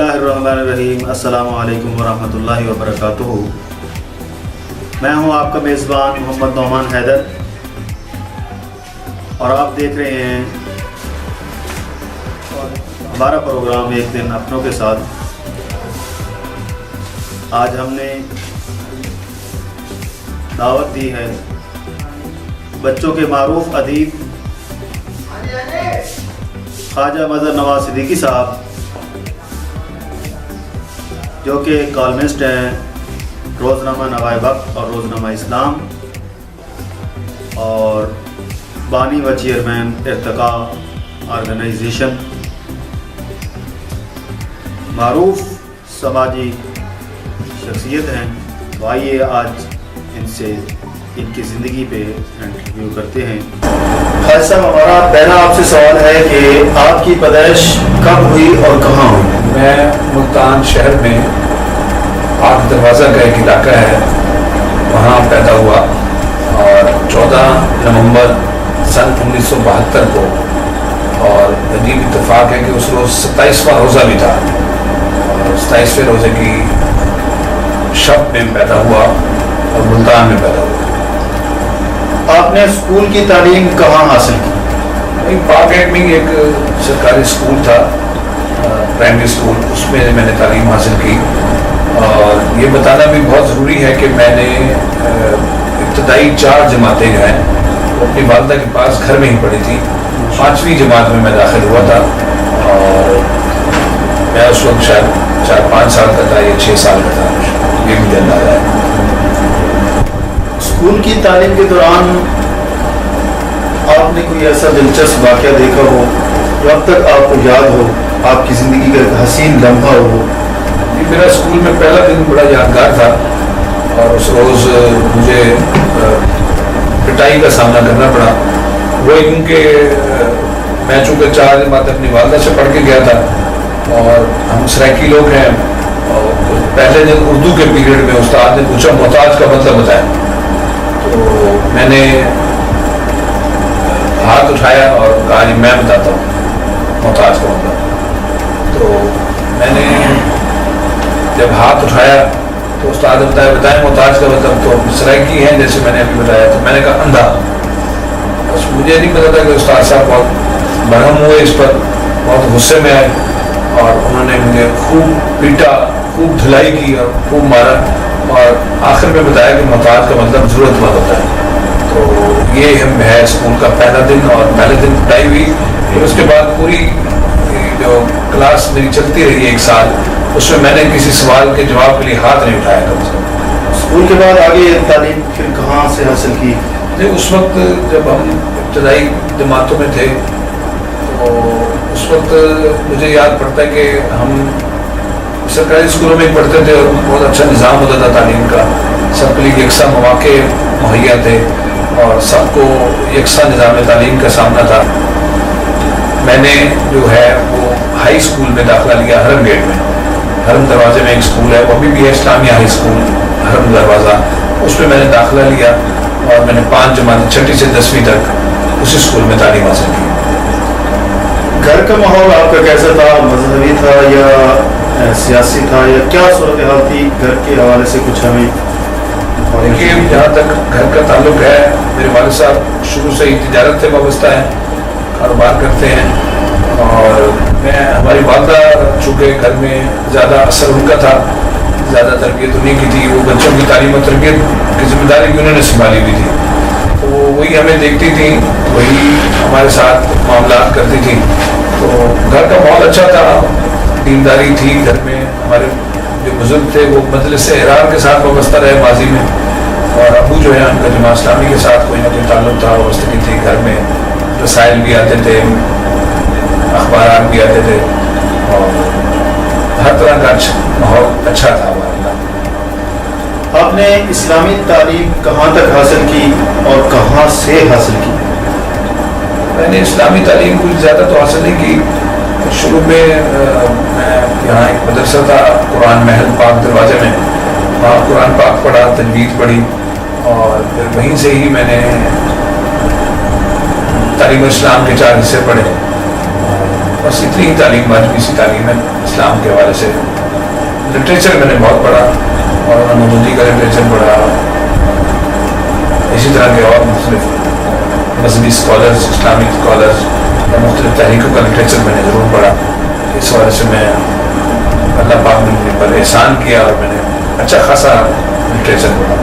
बिस्मिल्लाहिर्रहमानिर्रहीम। अस्सलाम वालेकुम वरहमतुल्लाहि वबरकातुहू। मैं हूं आपका मेज़बान मोहम्मद नौमान हैदर और आप देख रहे हैं हमारा प्रोग्राम एक दिन अपनों के साथ। आज हमने दावत दी है बच्चों के मारूफ अदीब ख्वाजा मज़हर नवाज सिद्दीकी साहब, जो कि कॉलमिस्ट हैं रोज़नामा नवाए वक्त और रोज़नामा इस्लाम, और बानी व चेयरमैन इर्तिका ऑर्गेनाइजेशन, मारूफ समाजी शख्सियत हैं। तो आइए आज इनसे इनकी ज़िंदगी पे इंटरव्यू करते हैं। ख्वाजा साहब, हमारा पहला आपसे सवाल है कि आपकी पैदाइश कब हुई और कहाँ हुई? मैं मुल्तान शहर में पाक दरवाज़ा का एक इलाका है, वहाँ पैदा हुआ और 14 नवंबर सन 1972 को, और अजीब इत्तेफाक है कि उस रोज़ 27वां रोज़ा भी था और 27वें रोज़े की शब में पैदा हुआ और मुल्तान में पैदा हुआ। आपने स्कूल की तालीम कहाँ हासिल की? पाक एकेडमी एक सरकारी स्कूल था, प्राइमरी स्कूल, उसमें मैंने तालीम हासिल की। और ये बताना भी बहुत ज़रूरी है कि मैंने इब्तदाई 4 जमातें हैं वो अपनी वालदा के पास घर में ही पढ़ी थी। 5वीं जमात में मैं दाखिल हुआ था और मैं उस वक्त शायद 4-5 साल का था या 6 साल का था, ये मुझे अंदाजा है। स्कूल की तालीम के दौरान आपने कोई ऐसा दिलचस्प वाक़या देखा हो जो अब तक आपको याद हो, आपकी ज़िंदगी का हसीन लम्हा हो? मेरा स्कूल में पहला दिन बड़ा यादगार था और उस रोज़ मुझे पिटाई का सामना करना पड़ा। वो क्योंकि मैं चूँकि 4 जमात अपनी वालदा से पढ़ के गया था और हम सराइकी लोग हैं, और पहले दिन उर्दू के पीरियड में उस्ताद ने पूछा मोहताज का मतलब बताया, तो मैंने हाथ उठाया और कहा जी मैं बताता हूँ मोहताज का मतलब। तो मैंने जब हाथ उठाया तो उस्ताद ने बताया मोहताज का मतलब तो सराइकी है जैसे मैंने अभी बताया। तो मैंने कहा अंधा। बस मुझे नहीं पता था कि उस्ताद साहब बहुत बरहम हुए इस पर, बहुत गुस्से में आए और उन्होंने मुझे खूब पीटा, खूब धुलाई की और खूब मारा और आखिर में बताया कि मोहताज का मतलब ज़रूरतमंद होता है। तो ये है स्कूल का पहला दिन, और पहले दिन पढ़ाई हुई। फिर उसके बाद पूरी जो क्लास मेरी चलती रही 1 साल, उसमें मैंने किसी सवाल के जवाब के लिए हाथ नहीं उठाया कम से कम। स्कूल के बाद आगे तालीम फिर कहाँ से हासिल की? उस वक्त जब हम इब्तदाई जमातों में थे तो उस वक्त मुझे याद पड़ता है कि हम सरकारी स्कूलों में पढ़ते थे और बहुत अच्छा निज़ाम होता था तालीम का, सबके लिए यकसा मौक़े मुहैया थे और सबको यकसा निज़ाम तालीम का सामना था। मैंने जो है वो हाई स्कूल में दाखिला लिया हरम गेट में। हरम दरवाज़े में एक स्कूल है, वो अभी भी है, इस्लामिया हाई स्कूल हरम दरवाज़ा, उसमें मैंने दाखिला लिया और मैंने 5 जमात 6ठी से 10वीं तक उसी स्कूल में तालीम हासिल की। घर का माहौल आपका कैसा था? मजहबी था या सियासी था या क्या सूरत हाल थी? घर के हवाले से कुछ हमें देखिए, जहाँ तक घर का ताल्लुक है, मेरे वालिद साहब शुरू से ही तिजारत से वाबस्ता हैं, कारोबार करते हैं, और मैं हमारी वालदा चूँकि घर में ज़्यादा असर उनका था, ज़्यादा तरबियत उन्हीं की थी, वो बच्चों की तालीम और तरबियत की जिम्मेदारी भी उन्होंने संभाली हुई थी, तो वही हमें देखती थी, वही हमारे साथ मामलात करती थी। तो घर का माहौल अच्छा था, दीनदारी थी घर में। हमारे जो बुजुर्ग थे वो मजलिस इहरार के साथ वाबस्ता रहे माजी में, और अबू जो है उनका जमात इस्लामी के साथ कोई ना कोई ताल्लुक था, वाबस्तगी थी। घर में रसाइल भी आते थे, अखबार भी आते थे, और हर तरह का माहौल अच्छा था हमारा। आपने इस्लामी तालीम कहाँ तक हासिल की और कहाँ से हासिल की? मैंने इस्लामी तालीम कुछ ज़्यादा तो हासिल नहीं की। शुरू में मैं यहाँ एक मदरसा था कुरान महल पाक दरवाजे में, वहाँ कुरान पाक पढ़ा, तजवीज़ पढ़ी, और फिर वहीं से ही मैंने तालीम इस्लाम के 4 हिस्से पढ़े। बस इतनी ही तालीम, वाजिबी सी तालीम है। اسلام کے حوالے سے. لٹریچر میں نے بہت پڑھا, مولانا مودودی کا لٹریچر پڑھا, اسی طرح کے اور مختلف مذہبی اسکالرز, اسلامی اسکالرز اور مختلف تحریکوں کا لٹریچر میں نے ضرور پڑھا. اس حوالے سے میں اللہ پاک نے مجھے پر احسان کیا اور میں نے اچھا خاصا لٹریچر پڑھا.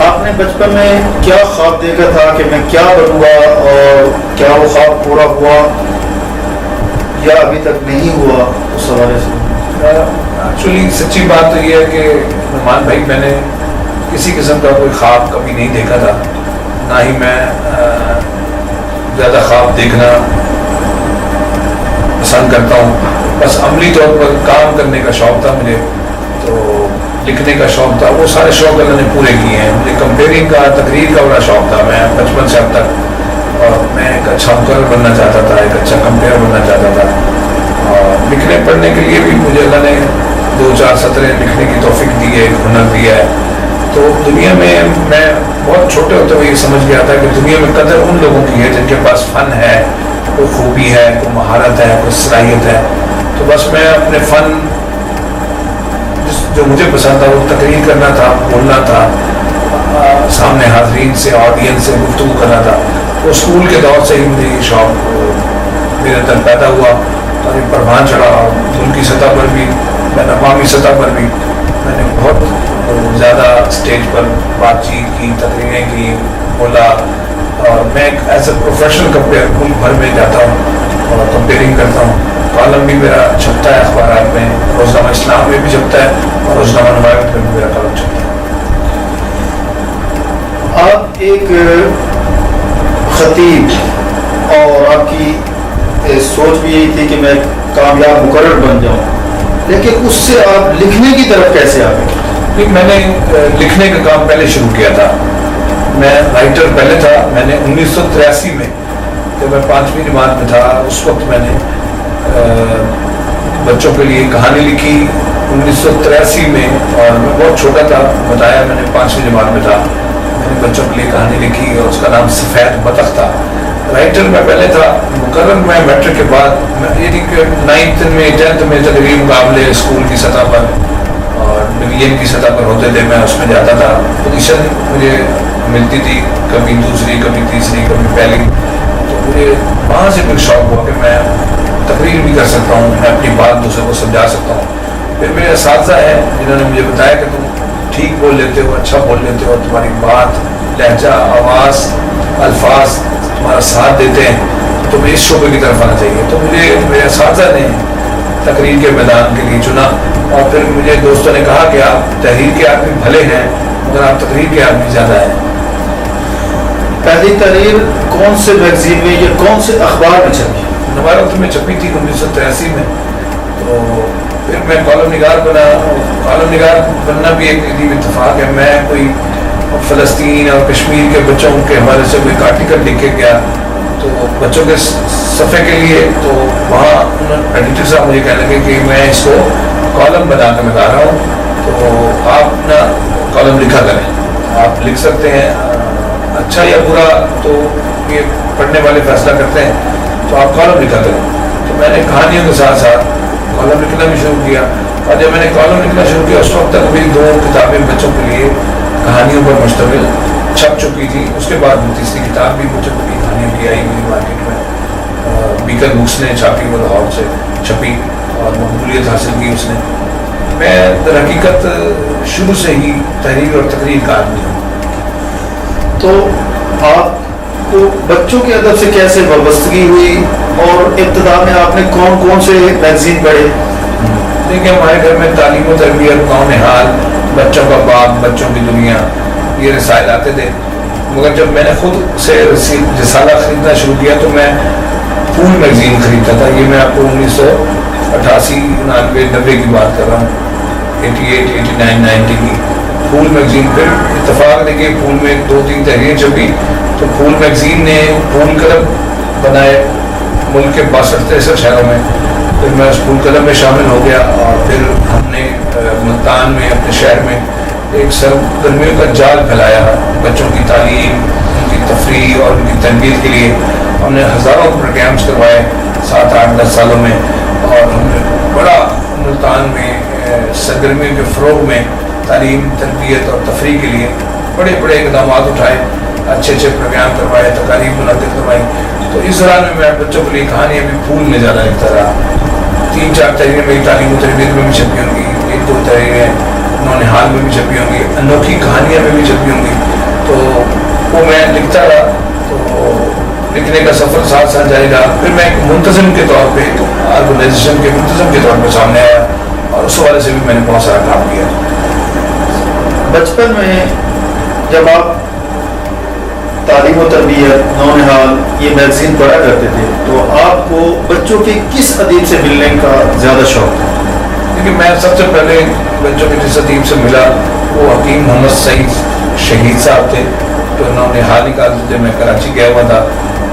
آپ نے بچپن میں کیا خواب دیکھا تھا کہ میں کیا بنوں گا, اور کیا وہ خواب پورا ہوا یا ابھی تک نہیں ہوا, اس حوالے سے؟ ایکچولی سچی بات تو یہ ہے کہ نعمان بھائی, میں نے کسی قسم کا کوئی خواب کبھی نہیں دیکھا تھا, نہ ہی میں زیادہ خواب دیکھنا پسند کرتا ہوں. بس عملی طور پر کام کرنے کا شوق تھا مجھے, تو لکھنے کا شوق تھا. وہ سارے شوق اللہ نے پورے کیے ہیں. مجھے کمپیئرنگ کا, تقریر کا بڑا شوق تھا. میں بچپن سے اب تک, اور میں ایک اچھا مقرر بننا چاہتا تھا, ایک اچھا کمپیئر بننا چاہتا تھا. اور لکھنے پڑھنے کے لیے بھی مجھے اللہ نے 2-4 سطریں لکھنے کی توفیق دی ہے, ایک ہنر دیا ہے. تو دنیا میں بہت چھوٹے ہوتے ہوئے یہ سمجھ گیا تھا کہ دنیا میں قدر ان لوگوں کی ہے جن کے پاس فن ہے, کوئی خوبی ہے, کوئی مہارت ہے, کوئی صلاحیت ہے. تو بس میں اپنے فن جو مجھے پسند تھا وہ تقریر کرنا تھا, بولنا تھا, سامنے حاضرین سے, آڈینس سے گفتگو کرنا تھا. وہ اسکول کے دور سے ہی مجھے یہ شوق میرے اندر پیدا ہوا اور یہ پروان چڑھا. ملک کی سطح پر بھی, بین الاقوامی سطح پر بھی میں نے بہت زیادہ اسٹیج پر بات چیت کی, تقریریں کی, بولا. اور میں ایک ایز اے پروفیشنل کمپیئر ملک بھر میں جاتا ہوں اور کمپیئرنگ کرتا ہوں. کالم بھی میرا چھپتا ہے اخبارات میں, روزنامہ اسلام میں بھی چھپتا ہے, اور روزنامہ نوایت میں بھی میرا کالم چھپتا ہے. آپ ایک خطیب, اور آپ کی سوچ بھی یہی تھی کہ میں کامیاب مقرر بن جاؤں, لیکن اس سے آپ لکھنے کی طرف کیسے آ گئے؟ میں نے لکھنے کا کام پہلے شروع کیا تھا. میں رائٹر پہلے تھا. میں نے 1983 میں, جب میں 5ویں جماعت میں تھا, اس وقت میں نے بچوں کے لیے کہانی لکھی 1983 میں, اور میں بہت چھوٹا تھا, بتایا میں نے 5ویں جماعت میں تھا. میں نے بچوں کے لیے کہانی لکھی اور اس کا نام سفید بطخ تھا. رائٹر میں پہلے تھا. مقرر میں میٹرک کے بعد, یعنی کہ 9th میں 10th میں تقریبی مقابلے اسکول کی سطح پر اور ڈویژن کی سطح پر ہوتے تھے, میں اس میں جاتا تھا. پوزیشن مجھے ملتی تھی, کبھی دوسری, کبھی تیسری, کبھی پہلی. تو مجھے وہاں سے پھر شوق ہوا کہ میں تقریر بھی کر سکتا ہوں, میں اپنی بات دوسروں کو سمجھا سکتا ہوں. پھر میرے اساتذہ ہیں جنہوں نے مجھے بتایا کہ تم ٹھیک بول لیتے ہو, اچھا بول لیتے ہو, تمہاری بات, لہجہ, آواز, الفاظ تمہارا ساتھ دیتے ہیں, تو تمہیں اس شعبے کی طرف آنا چاہیے. تو مجھے میرے اساتذہ نے تقریر کے میدان کے لیے چنا, اور پھر مجھے دوستوں نے کہا کہ آپ تحریر کے آدمی بھلے ہیں مگر آپ تقریر کے آدمی زیادہ ہیں. پہلی تحریر کون سے میگزین میں یا کون سے اخبار میں چھپی؟ ہمارے وقت میں چھپی تھی 1983 میں. تو پھر میں کالم نگار بنا. کالم نگار بننا بھی ایک عجیب اتفاق ہے. میں کوئی فلسطین اور کشمیر کے بچوں کے حوالے سے کوئی آرٹیکل لکھ کے گیا تو بچوں کے صفحے کے لیے, تو وہاں ایڈیٹر صاحب مجھے کہنے لگے کہ میں اس کو کالم بنا کے لگا رہا ہوں, تو آپ نا کالم لکھا کریں, آپ لکھ سکتے ہیں, اچھا یا برا تو یہ پڑھنے والے فیصلہ کرتے ہیں, تو آپ کالم لکھا کریں. تو میں نے کہانیوں کے ساتھ ساتھ کالم لکھنا بھی شروع کیا, اور جب میں نے کالم لکھنا شروع کیا اس وقت تک میری 2 کتابیں بچوں کے لیے کہانیوں پر مشتمل چھپ چکی تھی. اس کے بعد تیسری کتاب بھی بچوں کی کہانیوں کی آئی میری مارکیٹ میں, بیکر بکس نے چھاپی, وہ لاہور سے چھپی اور مقبولیت حاصل کی اس نے. میں در حقیقت شروع سے ہی تحریر اور تقریر کا آدمی ہوں. تو آپ کو بچوں کے ادب سے کیسے وابستگی ہوئی, اور ابتدا میں آپ نے کون کون سے میگزین پڑھے؟ دیکھیں, ہمارے گھر میں تعلیم و تربیت, قوم حال, بچوں کا باغ, بچوں کی دنیا, یہ رسائل آتے تھے. مگر جب میں نے خود سے رسالہ خریدنا شروع کیا تو میں پھول میگزین خریدتا تھا. یہ میں آپ کو 1988, 89, 90 کی بات کر رہا ہوں, 88, 89, 90 کی پھول میگزین. پھر اتفاق دیکھیے پھول میں 2-3 تحریریں چھپی, تو پھول میگزین نے پھول کلب بنائے ملک کے 62-63 شہروں میں. پھر میں اس پھول کلب میں شامل ہو گیا, اور پھر ہم نے ملتان میں, اپنے شہر میں ایک سرگرمیوں کا جال پھیلایا. بچوں کی تعلیم, ان کی تفریح اور ان کی تربیت کے لیے ہم نے ہزاروں پروگرامس کروائے. 7-8-10 सालों में, और हमने बड़ा मुल्तान में सरगर्मियों के फ़रोग में तालीम, तरबियत और तफरी के लिए बड़े बड़े इक़दाम उठाए, अच्छे अच्छे प्रोग्राम करवाए, तकारीब मुनक़िद करवाई। तो इस दौरान में मैं बच्चों के लिए कहानियाँ भी फूल में ज़्यादा लिखता रहा। 3-4 तहरीरें मेरी तालीम और तरबियत में भी छपी होंगी, 1-2 तहरीरें नौनिहाल में भी छपी होंगी, अनोखी कहानियाँ में भी छपी होंगी। तो वो मैं लिखता रहा, तो लिखने का सफ़र साथ साथ जारी रहा। फिर मैं एक मुंतज़िम के तौर पे, ऑर्गेनाइजेशन के मुंतज़िम के तौर पे सामने आया, और उस हवाले से भी मैंने बहुत सारा काम किया। बचपन में जब आप तालीम और तरबियत, नौनिहाल, ये मैगज़ीन पढ़ा करते थे, तो आपको बच्चों के किस अदीब से मिलने का ज़्यादा शौक़ था? क्योंकि मैं सबसे पहले बच्चों के जिस अदीब से मिला वो हकीम मोहम्मद सईद शहीद साहब थे। तो उन्होंने हाल ही काल जब मैं कराची गया हुआ था,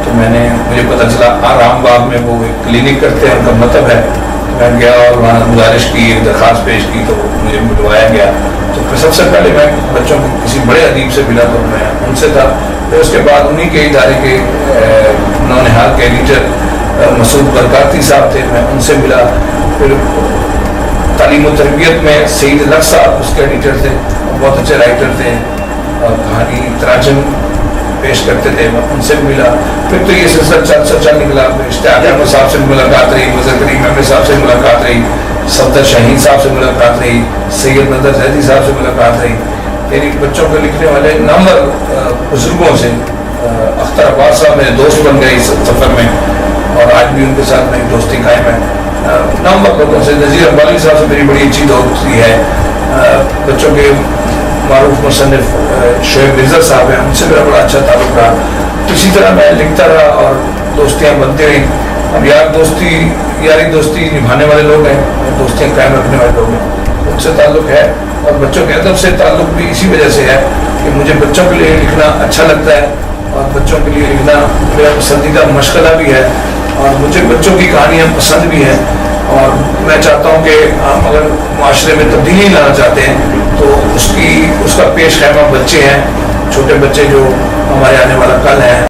तो मुझे पता चला आराम बाग में वो एक क्लिनिक करते हैं, उनका मतलब है। तो मैं गया और वहाँ गुजारिश की, एक दरख्वास्त पेश की, तो मुझे मिलवाया गया। तो फिर सबसे पहले मैं बच्चों को किसी बड़े अदीब से मिला, तो मैं उनसे था। फिर उसके बाद उन्हीं के इदारे के नौनिहाल के एडिटर मसूद बरकाती साहब थे, मैं उनसे मिला। फिर तालीम और तरबियत में सईद लक साहब उसके एडिटर थे, बहुत अच्छे राइटर थे, और कहानी तराजम पेश करते थे, मैं उनसे मिला। फिर तो ये सिलसिला चल निकला। इश्तियाक अहमद साहब से मुलाकात रही, वज़ीर करीम अहमद साहब से मुलाकात रही, सफदर शाहीन साहब से मुलाकात रही, सैयद नदर जैदी साहब से मुलाकात रही। यानी बच्चों को लिखने वाले नामवर बुजुर्गों से, अख्तर अब्बास साहब मेरे दोस्त बन गए इस सफ़र में, और आज भी उनके साथ मेरी दोस्ती कायम है। नामवर लोगों से, नज़ीर अब्बाली साहब से मेरी बड़ी अच्छी दोस्ती है। बच्चों के मारूफ मुसन्निफ शोएब मिर्ज़ा साहब हैं, उनसे मेरा बड़ा अच्छा ताल्लुक़ रहा। इसी तरह मैं लिखता रहा और दोस्तियाँ बनती रहीं। अब यारी दोस्ती निभाने वाले लोग हैं, दोस्तियाँ कायम रखने वाले लोग हैं, उनसे ताल्लुक़ है। और बच्चों के अदब से ताल्लुक़ भी इसी वजह से है कि मुझे बच्चों के लिए लिखना अच्छा लगता है, और बच्चों के लिए लिखना मेरा पसंदीदा मशगला भी है, और मुझे बच्चों की कहानियाँ पसंद भी हैं। और मैं चाहता हूँ कि हम अगर माशरे में तब्दीली लाना चाहते हैं, तो उसका पेश खैमा बच्चे हैं, छोटे बच्चे जो हमारे आने वाला कल हैं।